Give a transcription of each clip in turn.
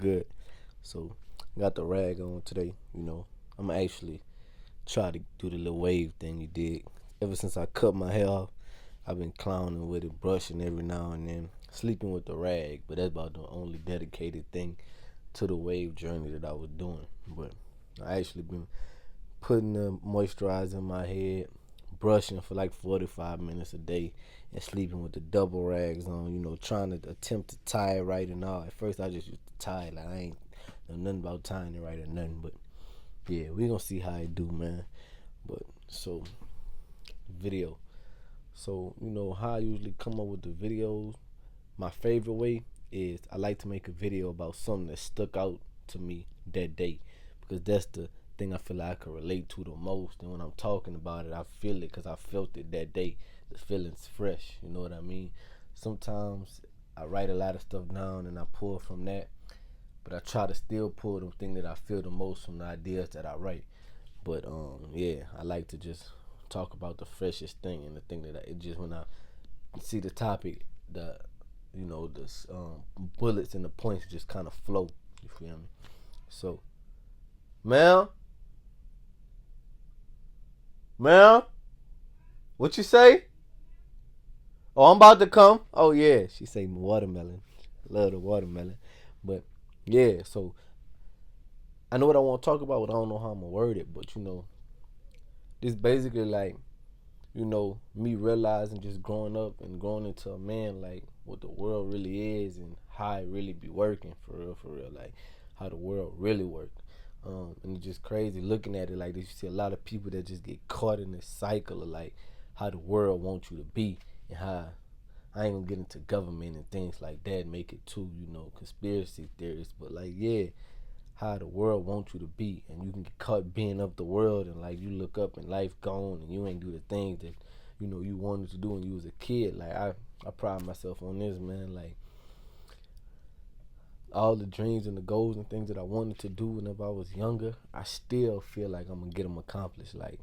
good. So, got the rag on today. I'm actually try to do the little wave thing you did. Ever since I cut my hair off, I've been clowning with it, brushing every now and then, sleeping with the rag. But that's about the only dedicated thing to the wave journey that I was doing. But I actually been putting the moisturizer in my head, brushing for like 45 minutes a day, and sleeping with the double rags on, trying to attempt to tie it right and all. At first, I just used to tie it. Like, I ain't know nothing about tying it right or nothing. But yeah, we gonna see how it do, man. But so, video. So, how I usually come up with the videos, my favorite way is I like to make a video about something that stuck out to me that day, because that's the thing I feel like I can relate to the most. And when I'm talking about it, I feel it because I felt it that day. The feeling's fresh, you know what I mean? Sometimes I write a lot of stuff down and I pull from that, but I try to still pull the thing that I feel the most from the ideas that I write. But yeah, I like to just talk about the freshest thing, and the thing that it just, when I see the topic, the the bullets and the points just kind of flow. You feel me? So, Mel, Mel, what you say? Oh, I'm about to come. Oh yeah, she say watermelon. Love the watermelon. But yeah, so I know what I want to talk about, but I don't know how I'm gonna word it. But this basically like me realizing, just growing up and growing into a man, like what the world really is and how it really be working for real, like how the world really works. And it's just crazy looking at it like this. You see a lot of people that just get caught in this cycle of like how the world wants you to be, and how I ain't gonna get into government and things like that, make it too, conspiracy theories, but like, yeah, how the world wants you to be, and you can get caught being of the world, and like you look up and life gone, and you ain't do the things that you wanted to do when you was a kid. Like I pride myself on this, man. Like all the dreams and the goals and things that I wanted to do whenever I was younger, I still feel like I'm gonna get them accomplished. Like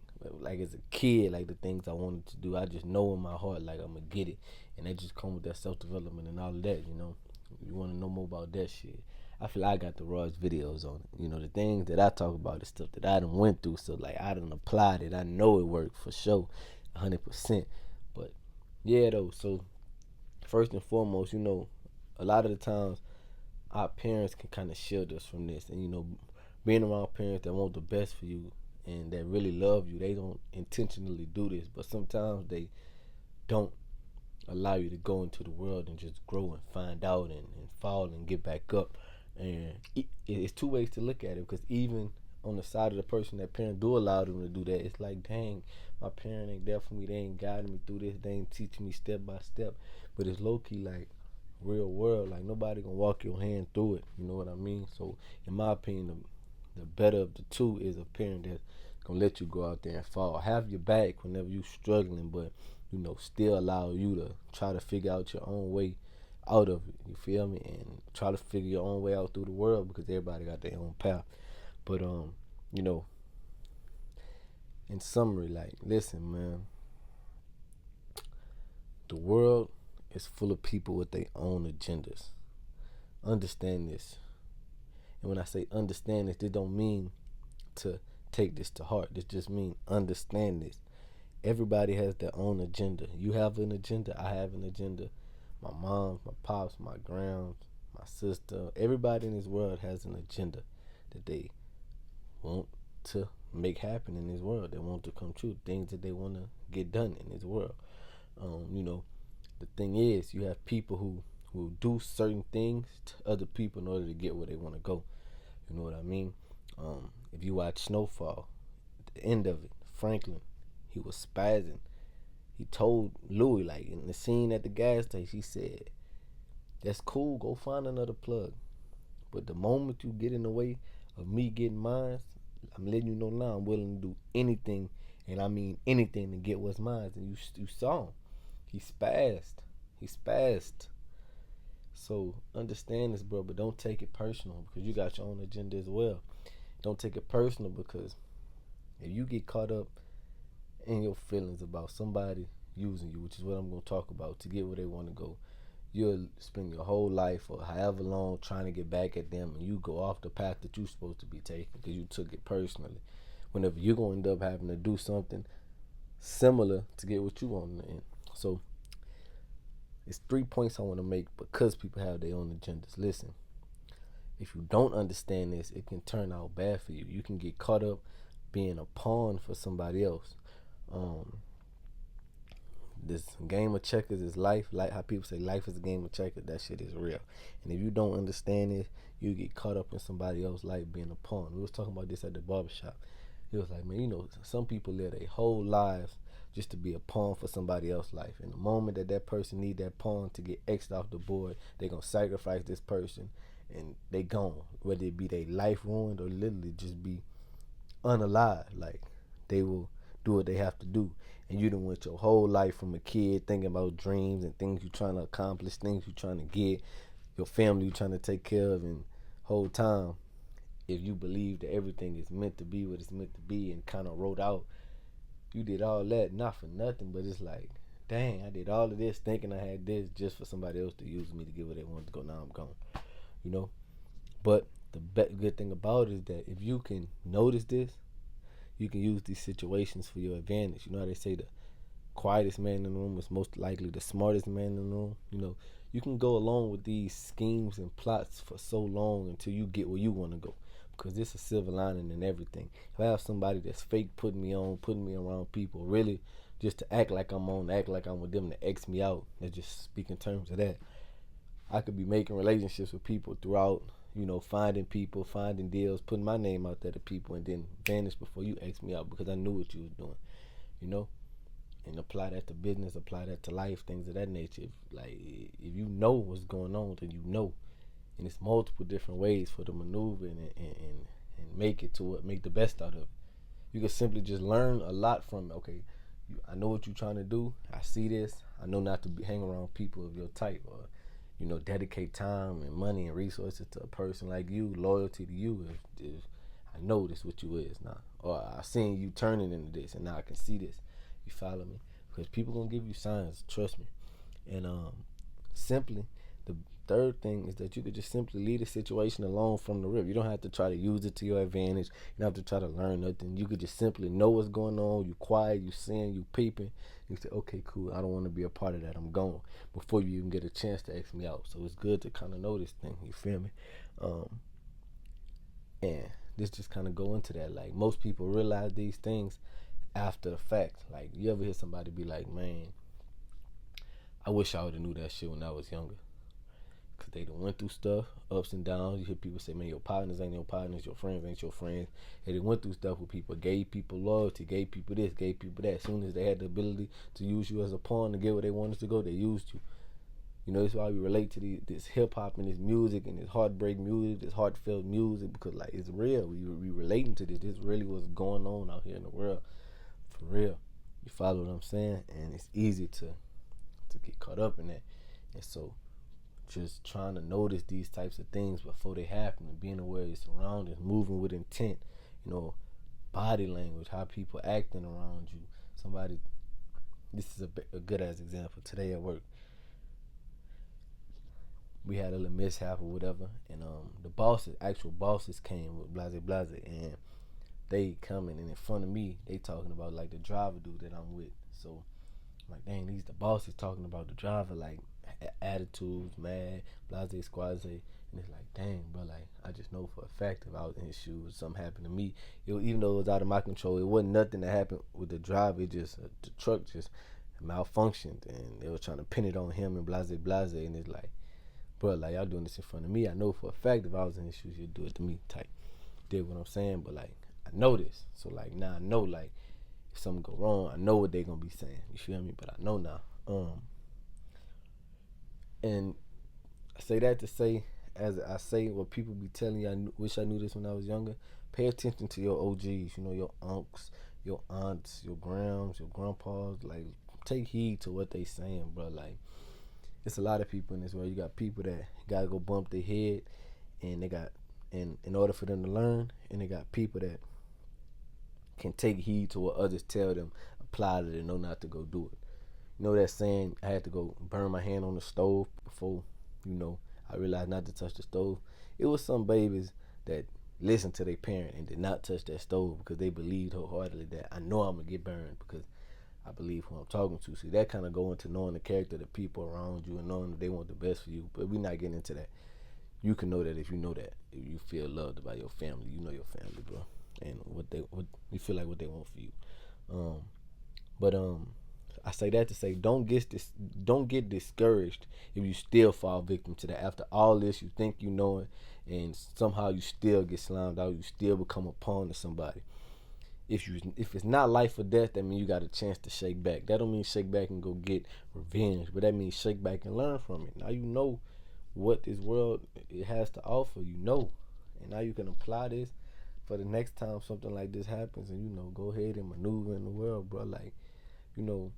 as a kid, like the things I wanted to do, I just know in my heart like I'm gonna get it, and that just come with that self development and all of that. You want to know more about that shit. I feel like I got the rawest videos on it. The things that I talk about is stuff that I done went through, so like I done applied it. I know it worked for sure, 100%. But yeah, though. So first and foremost, a lot of the times our parents can kind of shield us from this, and being around parents that want the best for you and that really love you, they don't intentionally do this, but sometimes they don't allow you to go into the world and just grow and find out, and fall and get back up. And it's two ways to look at it, because even on the side of the person that parent do allow them to do that, it's like, dang, my parent ain't there for me, they ain't guiding me through this, they ain't teaching me step by step. But it's low-key like real world, like nobody gonna walk your hand through it, you know what I mean? So in my opinion, the better of the two is a parent that's gonna let you go out there and fall, have your back whenever you struggling, but still allow you to try to figure out your own way out of it. You feel me? And try to figure your own way out through the world, because everybody got their own path. But you know, in summary, like, listen, man, the world is full of people with their own agendas. Understand this. And when I say understand this, this don't mean to take this to heart. This just means understand this. Everybody has their own agenda. You have an agenda. I have an agenda. My mom, my pops, my grams, my sister, everybody in this world has an agenda that they want to make happen in this world. They want to come true. Things that they want to get done in this world. The thing is, you have people who will do certain things to other people in order to get where they want to go. You know what I mean? If you watch Snowfall, at the end of it, Franklin, he was spazzing. He told Louis, like in the scene at the gas station, he said, "That's cool, go find another plug. But the moment you get in the way of me getting mine, I'm letting you know now I'm willing to do anything, and I mean anything, to get what's mine." And you saw him. He spazzed. He spazzed. So understand this, bro, but don't take it personal, because you got your own agenda as well. Don't take it personal, because if you get caught up in your feelings about somebody using you, which is what I'm going to talk about, to get where they want to go, you'll spend your whole life or however long trying to get back at them, and you go off the path that you're supposed to be taking because you took it personally. Whenever you're going to end up having to do something similar to get what you want in the end. So it's 3 points I want to make because people have their own agendas. Listen, if you don't understand this, it can turn out bad for you. You can get caught up being a pawn for somebody else. This game of checkers is life. Like how people say life is a game of checkers. That shit is real. And if you don't understand it, you get caught up in somebody else's life being a pawn. We was talking about this at the barbershop. It was like, man, some people live their whole lives just to be a pawn for somebody else's life. And the moment that person need that pawn to get X'd off the board, they gonna sacrifice this person and they gone. Whether it be their life ruined or literally just be unalive. Like, they will do what they have to do. And you done went your whole life from a kid thinking about dreams and things you trying to accomplish, things you trying to get, your family you trying to take care of, and whole time, if you believe that everything is meant to be what it's meant to be and kind of wrote out, you did all that not for nothing, but it's like, dang, I did all of this thinking I had this just for somebody else to use me to get where they wanted to go. Now I'm gone. But the good thing about it is that if you can notice this, you can use these situations for your advantage. You know how they say the quietest man in the room is most likely the smartest man in the room? You can go along with these schemes and plots for so long until you get where you want to go. Because it's a silver lining in everything. If I have somebody that's fake putting me around people, really just to act like I'm on, act like I'm with them, to X me out, let's just speak in terms of that. I could be making relationships with people throughout, finding people, finding deals, putting my name out there to people, and then vanish before you X me out because I knew what you was doing, and apply that to business, apply that to life, things of that nature. If you know what's going on, then you know, and it's multiple different ways for the maneuver and make the best out of it. You can simply just learn a lot from it. Okay, I know what you're trying to do. I see this. I know not to hang around people of your type, or dedicate time and money and resources to a person like you, loyalty to you. If I know this what you is now, or I seen you turning into this, and now I can see this. You follow me? Because people gonna give you signs. Trust me. And simply, the third thing is that you could just simply leave the situation alone from the rip. You don't have to try to use it to your advantage. You don't have to try to learn nothing. You could just simply know what's going on. You quiet, you seeing, you peeping. You say, okay, cool, I don't want to be a part of that. I'm gone before you even get a chance to X me out. So it's good to kind of know this thing. You feel me? And this just kind of go into that. Like, most people realize these things after the fact. Like, you ever hear somebody be like, man, I wish I would have knew that shit when I was younger. Because they done went through stuff, ups and downs. You hear people say, man, your partners ain't your partners, your friends ain't your friends. And they went through stuff with people, gave people loyalty, gave people this, gave people that. As soon as they had the ability to use you as a pawn to get where they wanted to go, they used you. That's why we relate to this hip-hop and this music and this heartbreak music, this heartfelt music, because, like, it's real. We relating to this. This really what's going on out here in the world. For real. You follow what I'm saying? And it's easy to get caught up in that. And so, just trying to notice these types of things before they happen, and being aware of your surroundings, moving with intent, body language, how people acting around you. This is a good ass example. Today at work, we had a little mishap or whatever, and the actual bosses came with blase, and they coming, and in front of me, they talking about, like, the driver dude that I'm with. So, I'm like, dang, the bosses talking about the driver, like, attitudes, mad, blase, squaze, and it's like, dang, bro, like, I just know for a fact if I was in his shoes, something happened to me, even though it was out of my control, it wasn't nothing that happened with the driver. It just, the truck just malfunctioned, and they were trying to pin it on him and blase, and it's like, bro, like, y'all doing this in front of me. I know for a fact if I was in his shoes, you'd do it to me type. Did what I'm saying, but, like, I know this, so, like, now I know, like, if something go wrong, I know what they gonna be saying. You feel me? But I know now. And I say that to say, as I say what people be telling you, wish I knew this when I was younger. Pay attention to your OGs, your unks, your aunts, your grams, your grandpas. Like, take heed to what they saying, bro. Like, it's a lot of people in this world. You got people that gotta go bump their head, and in order for them to learn, and they got people that can take heed to what others tell them, apply it, and know not to go do it. You know that saying, I had to go burn my hand on the stove before, you know, I realized not to touch the stove. It was some babies that listened to their parent and did not touch that stove because they believed wholeheartedly that I know I'm gonna get burned because I believe who I'm talking to. See, that kind of go into knowing the character of the people around you and knowing that they want the best for you. But we're not getting into that. You can know that if you know that. If you feel loved by your family, you know your family, bro, and what you feel like what they want for you. Um, but I say that to say don't get discouraged if you still fall victim to that. After all this, you think you know it, and somehow you still get slimed out. You still become a pawn to somebody. If it's not life or death, that means you got a chance to shake back. That don't mean shake back and go get revenge, but that means shake back and learn from it. Now you know what this world it has to offer. You know, and now you can apply this for the next time something like this happens, and go ahead and maneuver in the world, bro. Like, you know,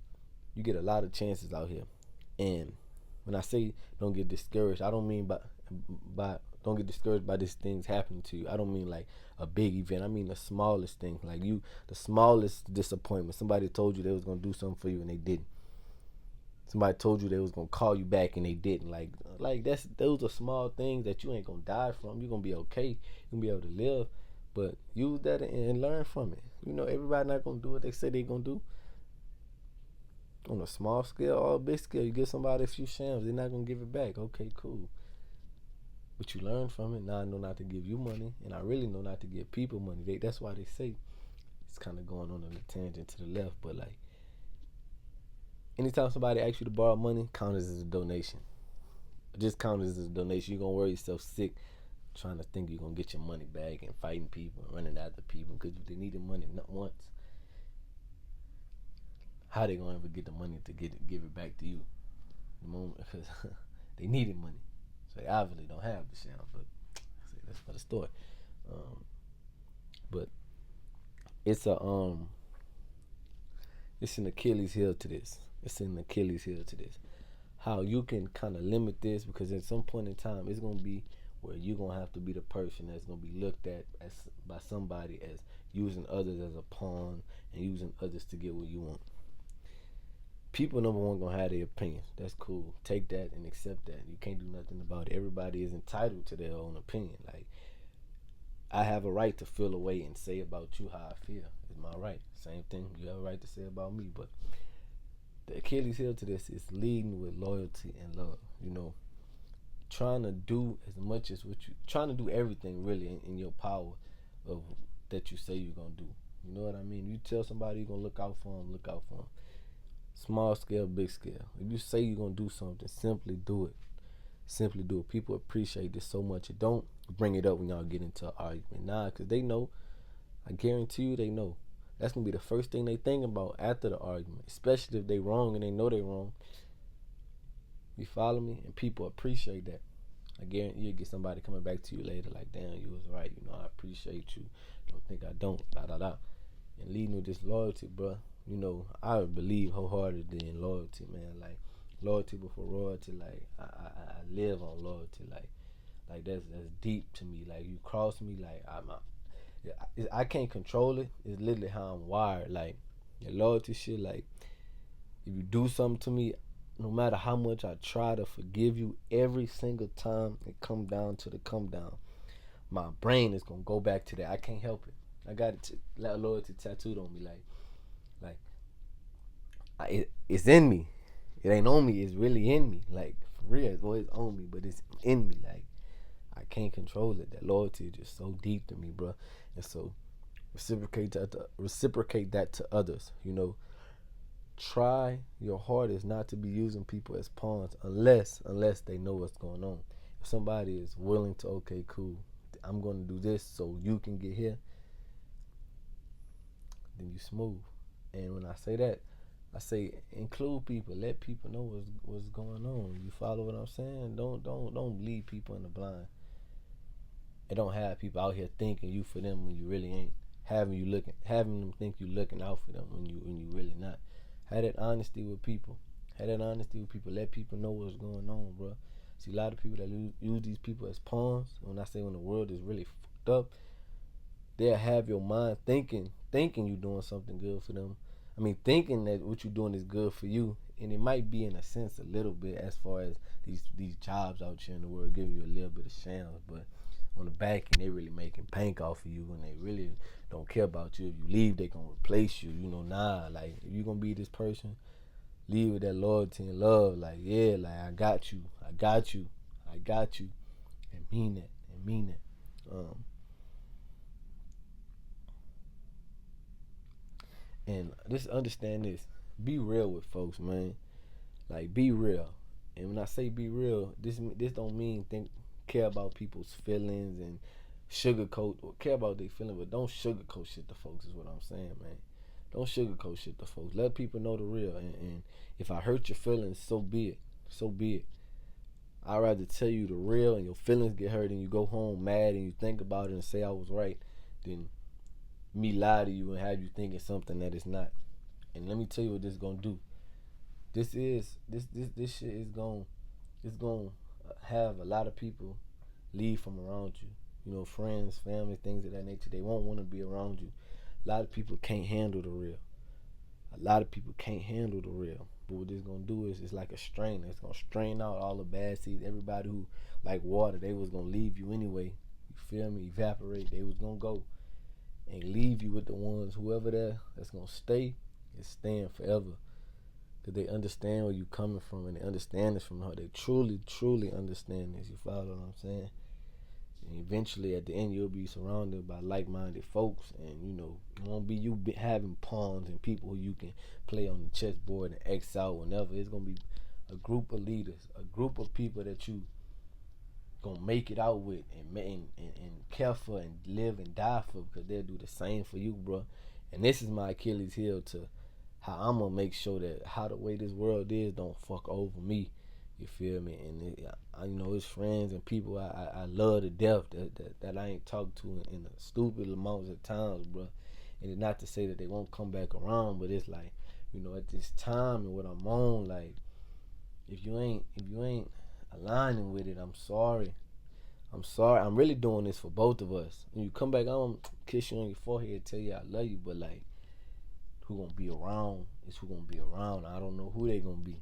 you get a lot of chances out here. And when I say don't get discouraged, I don't mean by don't get discouraged by these things happening to you. I don't mean like a big event. I mean the smallest thing. Like the smallest disappointment. Somebody told you they was gonna do something for you and they didn't. Somebody told you they was gonna call you back and they didn't. Like those are small things that you ain't gonna die from. You're gonna be okay. You're gonna be able to live. But use that and learn from it. Everybody not gonna do what they say they gonna do. On a small scale or a big scale, you give somebody a few shams, they're not gonna give it back. Okay, cool. But you learn from it. Now I know not to give you money, and I really know not to give people money. That's why they say it's kind of going on a tangent to the left. But like, anytime somebody asks you to borrow money, count it as a donation. Just count it as a donation. You're gonna worry yourself sick trying to think you're gonna get your money back and fighting people and running after people because they needed money not once. How they gonna ever get the money to give it back to you? The moment because they needed money, so they obviously don't have the sham. But that's for the story. But it's it's an Achilles heel to this. It's an Achilles heel to this. How you can kind of limit this because at some point in time it's gonna be where you're gonna have to be the person that's gonna be looked at as by somebody as using others as a pawn and using others to get what you want. People, number one, gonna have their opinions. That's cool. Take that and accept that. You can't do nothing about it. Everybody is entitled to their own opinion. Like, I have a right to feel a way and say about you how I feel. It's my right. Same thing you have a right to say about me. But the Achilles heel to this is leading with loyalty and love. Trying to do as much as trying to do everything really in your power of that you say you're gonna do. You know what I mean? You tell somebody you're gonna look out for them, look out for them. Small scale, big scale. If you say you're gonna do something, simply do it. Simply do it. People appreciate this so much. Don't bring it up when y'all get into an argument. Because they know. I guarantee you they know. That's gonna be the first thing they think about after the argument. Especially if they wrong and they know they wrong. You follow me? And people appreciate that. I guarantee you'll get somebody coming back to you later like, damn, you was right. I appreciate you. Don't think I don't. Da da da. And leading with this loyalty, bro. I believe wholeheartedly in loyalty, man. Like, loyalty before royalty. Like, I live on loyalty. Like that's deep to me. Like, you cross me, like I can't control it. It's literally how I'm wired. Like, your loyalty shit. Like, if you do something to me, no matter how much I try to forgive you, every single time it come down to the come down, my brain is gonna go back to that. I can't help it. I got loyalty tattooed on me. It's in me. It ain't on me. It's really in me. Like, for real, it's on me, but it's in me. Like, I can't control it. That loyalty is just so deep to me, bro. And so reciprocate that to others. Try your hardest not to be using people as pawns unless they know what's going on. If somebody is willing to, okay, cool, I'm gonna do this so you can get here, then you smooth. And when I say that, I say include people, let people know what's going on. You follow what I'm saying? Don't lead people in the blind. And don't have people out here thinking you for them when you really ain't. Having them think you looking out for them when you really not. Have that honesty with people. Let people know what's going on, bro. See, a lot of people that use these people as pawns. When I say when the world is really fucked up, they'll have your mind thinking you doing something good for them, I mean, thinking that what you're doing is good for you, and it might be in a sense a little bit as far as these jobs out here in the world giving you a little bit of shams, but on the back end, they really making bank off of you, and they really don't care about you. If you leave, they gonna replace you. Nah, like if you gonna be this person, leave with that loyalty and love. Like, yeah, like I got you, I got you, I got you, and mean that, and mean that. And just understand this: be real with folks, man. Like, be real. And when I say be real, this don't mean care about people's feelings and sugarcoat or care about their feelings, but don't sugarcoat shit to folks is what I'm saying, man. Don't sugarcoat shit to folks. Let people know the real. And if I hurt your feelings, so be it. So be it. I'd rather tell you the real and your feelings get hurt and you go home mad and you think about it and say I was right than me lie to you and have you thinking something that it's not. And let me tell you what this is gonna do. This shit is gonna have a lot of people leave from around you. Friends, family, things of that nature. They won't want to be around you. A lot of people can't handle the real. A lot of people can't handle the real. But what this gonna do is it's like a strain. It's gonna strain out all the bad seeds. Everybody who like water, they was gonna leave you anyway. You feel me? Evaporate. They was gonna go and leave you with the ones, whoever that's gonna stay is staying forever. Cause they understand where you coming from and they understand this from her. They truly, truly understand this. You follow what I'm saying? And eventually, at the end, you'll be surrounded by like-minded folks, and it won't be you having pawns and people who you can play on the chessboard and X out whenever. It's gonna be a group of leaders, a group of people that you gonna make it out with and care for and live and die for, because they'll do the same for you, bro. And this is my Achilles heel to how I'm gonna make sure that how the way this world is don't fuck over me. You feel me? And it's friends and people I love to death that I ain't talked to in the stupid amounts of times, bro. And it's not to say that they won't come back around, but it's like, at this time and what I'm on, like, if you ain't aligning with it, I'm sorry. I'm really doing this for both of us. When you come back, I'm gonna kiss you on your forehead and tell you I love you, but like, who gonna be around is who gonna be around. I don't know who they gonna be,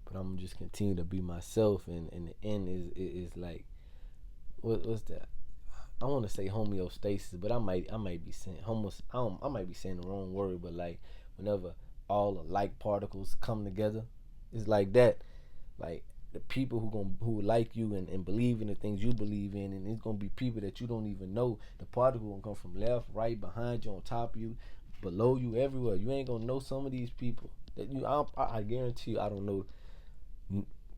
but I'm gonna just continue to be myself. And the end is like, what's that? I want to say homeostasis, but I might be saying I might be saying the wrong word, but like whenever all the like particles come together, it's like that. Like the people who like you and believe in the things you believe in, and it's gonna be people that you don't even know. The particle gonna come from left, right, behind you, on top of you, below you, everywhere. You ain't gonna know some of these people that I guarantee you. I don't know.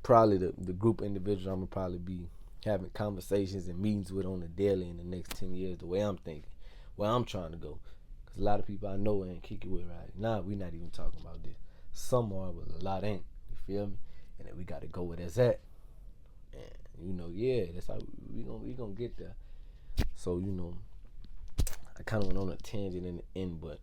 Probably the group of individuals I'm gonna probably be having conversations and meetings with on the daily in the next 10 years. The way I'm thinking, where I'm trying to go, because a lot of people I know ain't kick it with right now. We not even talking about this. Some are, but a lot ain't. You feel me? And then we got to go where that's at. And yeah, that's how we gonna get there. So I kind of went on a tangent in the end, but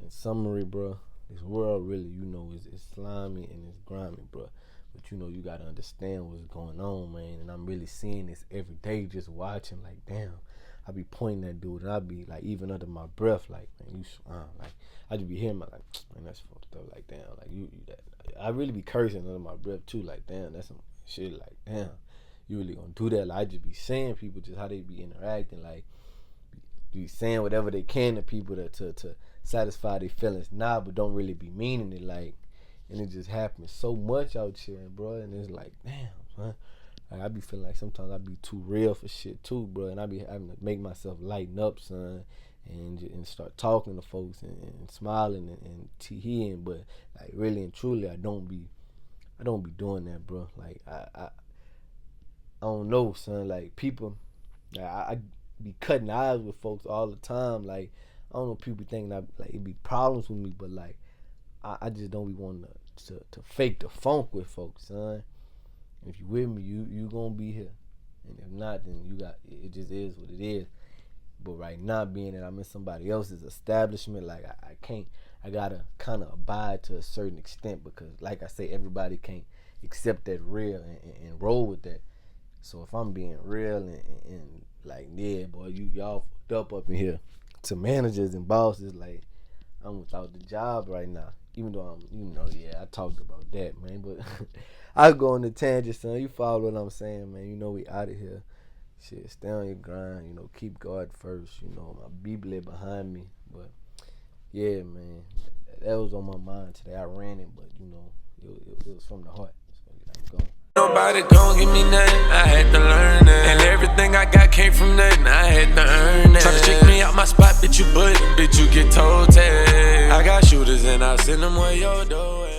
in summary, bro, this world really, is slimy and it's grimy, bro. But you gotta understand what's going on, man. And I'm really seeing this every day, just watching. Like, damn, I be pointing at dude, and I be like, even under my breath, like, man, you like, I just be hearing my like, man, that's fucked up. Like, damn, like you that. I really be cursing under my breath too. Like, damn, that's some shit. Like, damn, you really gonna do that? Like, I just be saying people just how they be interacting, like, be saying whatever they can to people to satisfy their feelings, but don't really be meaning it, like. And it just happens so much out here, bro. And it's like, damn, son. Like, I be feeling like sometimes I be too real for shit too, bro. And I be having to make myself lighten up, son, and start talking to folks and smiling and teeing. But like, really and truly, I don't be doing that, bro. Like, I don't know, son. Like, people, like, I be cutting eyes with folks all the time. Like, I don't know, people thinking like it be problems with me, but like, I just don't be wanting to fake the funk with folks, son. If you with me, you gonna be here, and if not, then it just is what it is. But right now, being that I'm in somebody else's establishment, like I can't, I gotta kind of abide to a certain extent, because, like I say, everybody can't accept that real and roll with that. So if I'm being real and like, yeah, boy, y'all fucked up in here, to managers and bosses, like, I'm without the job right now. Even though I talked about that, man. But I go on the tangent, son. You follow what I'm saying, man. We out of here. Shit, stay on your grind. Keep God first. My Bible behind me. But yeah, man, that was on my mind today. I ran it, but it was from the heart. So I'm going. Nobody gon' give me nothing, I had to learn it. And everything I got came from nothing, I had to earn it. Tryna check me out my spot, bitch, you get told tag. I got shooters and I send them where your door at.